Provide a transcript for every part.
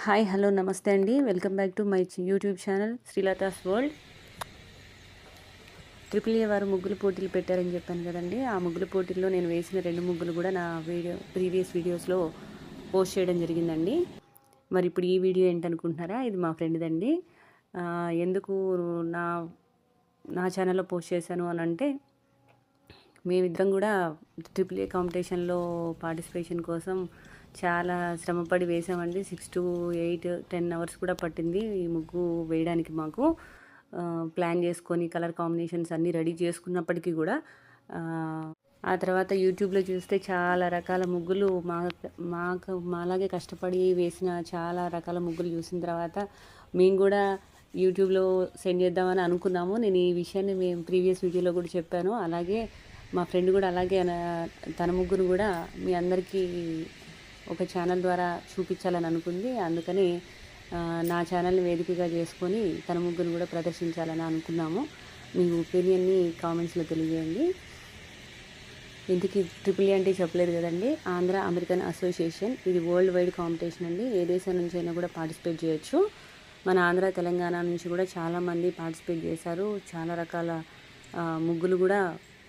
Hi hello నమస్తే అండి. Welcome back to my YouTube channel Srilatha's world. Triple A వారు ముగ్గులు పోటీలు పెట్టారని చెప్పాను కదండి. ఆ ముగ్గుల పోటీల్లో నేను వేసిన 2 ముగ్గులు కూడా నా ప్రీవియస్ వీడియోస్లో పోస్ట్ చేయడం జరిగిందండి. మరి ఇప్పుడు ఈ వీడియో ఏంటనుకుంటున్నారా? ఇది మా ఫ్రెండ్దండి. ఎందుకు నా నా ఛానల్లో పోస్ట్ చేశాను అని అంటే, మేమిద్దరం కూడా ట్రిపుల్ ఏ కాంపిటీషన్లో పార్టిసిపేషన్ కోసం చాలా శ్రమపడి వేసామండి. 6 to 8, 10 అవర్స్ కూడా పట్టింది ఈ ముగ్గు వేయడానికి మాకు. ప్లాన్ చేసుకొని కలర్ కాంబినేషన్స్ అన్నీ రెడీ చేసుకున్నప్పటికీ కూడా ఆ తర్వాత యూట్యూబ్లో చూస్తే చాలా రకాల ముగ్గులు మాలాగే కష్టపడి వేసిన చాలా రకాల ముగ్గులు చూసిన తర్వాత మేము కూడా యూట్యూబ్లో సెండ్ చేద్దామని అనుకున్నాము. నేను ఈ విషయాన్ని మేము ప్రీవియస్ వీడియోలో కూడా చెప్పాను. అలాగే మా ఫ్రెండ్ కూడా అలాగే తన ముగ్గురు కూడా మీ అందరికీ ఒక ఛానల్ ద్వారా చూపించాలని అనుకుంది. అందుకని నా ఛానల్ని వేదికగా చేసుకొని తన ముగ్గురు కూడా ప్రదర్శించాలని అనుకున్నాము. మీ ఒపీనియన్ని కామెంట్స్లో తెలియజేయండి. ఇందుకు ట్రిపుల్ ఏ అంటే చెప్పలేదు కదండి. ఆంధ్ర అమెరికన్ అసోసియేషన్, ఇది వరల్డ్ వైడ్ కాంపిటీషన్ అండి. ఏ దేశం నుంచి అయినా కూడా పార్టిసిపేట్ చేయొచ్చు. మన ఆంధ్ర తెలంగాణ నుంచి కూడా చాలామంది పార్టిసిపేట్ చేశారు. చాలా రకాల ముగ్గులు కూడా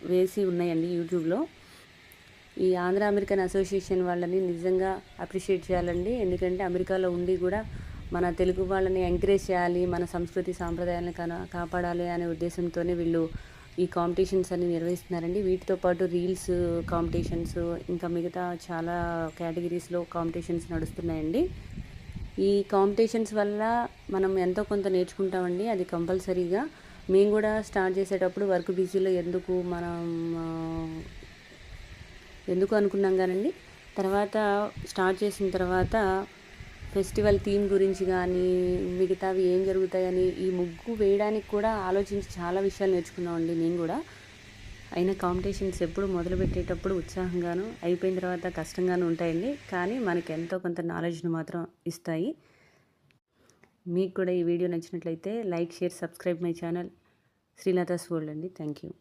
వేసి ఉన్నాయండి యూట్యూబ్లో. ఈ ఆంధ్ర అమెరికన్ అసోసియేషన్ వాళ్ళని నిజంగా అప్రిషియేట్ చేయాలండి. ఎందుకంటే అమెరికాలో ఉండి కూడా మన తెలుగు వాళ్ళని ఎంకరేజ్ చేయాలి, మన సంస్కృతి సాంప్రదాయాలను కాపాడాలి అనే ఉద్దేశంతోనే వీళ్ళు ఈ కాంపిటీషన్స్ అన్ని నిర్వహిస్తున్నారండి. వీటితో పాటు రీల్స్ కాంపిటీషన్స్, ఇంకా మిగతా చాలా కేటగిరీస్లో కాంపిటీషన్స్ నడుస్తున్నాయండి. ఈ కాంపిటీషన్స్ వల్ల మనం ఎంతో కొంత నేర్చుకుంటామండి. అది కంపల్సరీగా. మేము కూడా స్టార్ట్ చేసేటప్పుడు వర్క్ బిజీలో ఎందుకు అనుకున్నాం కానండి. తర్వాత స్టార్ట్ చేసిన తర్వాత ఫెస్టివల్ థీమ్ గురించి కానీ మిగతావి ఏం జరుగుతాయని ఈ ముగ్గు వేయడానికి కూడా ఆలోచించి చాలా విషయాలు నేర్చుకున్నామండి మేము కూడా. అయినా కాంపిటీషన్స్ ఎప్పుడు మొదలుపెట్టేటప్పుడు ఉత్సాహంగాను, అయిపోయిన తర్వాత కష్టంగాను ఉంటాయండి. కానీ మనకి ఎంతో కొంత నాలెడ్జ్ను మాత్రం ఇస్తాయి. మీకు కూడా ఈ వీడియో నచ్చినట్లయితే like, share, subscribe my channel Srilatha's world అండి. Thank you.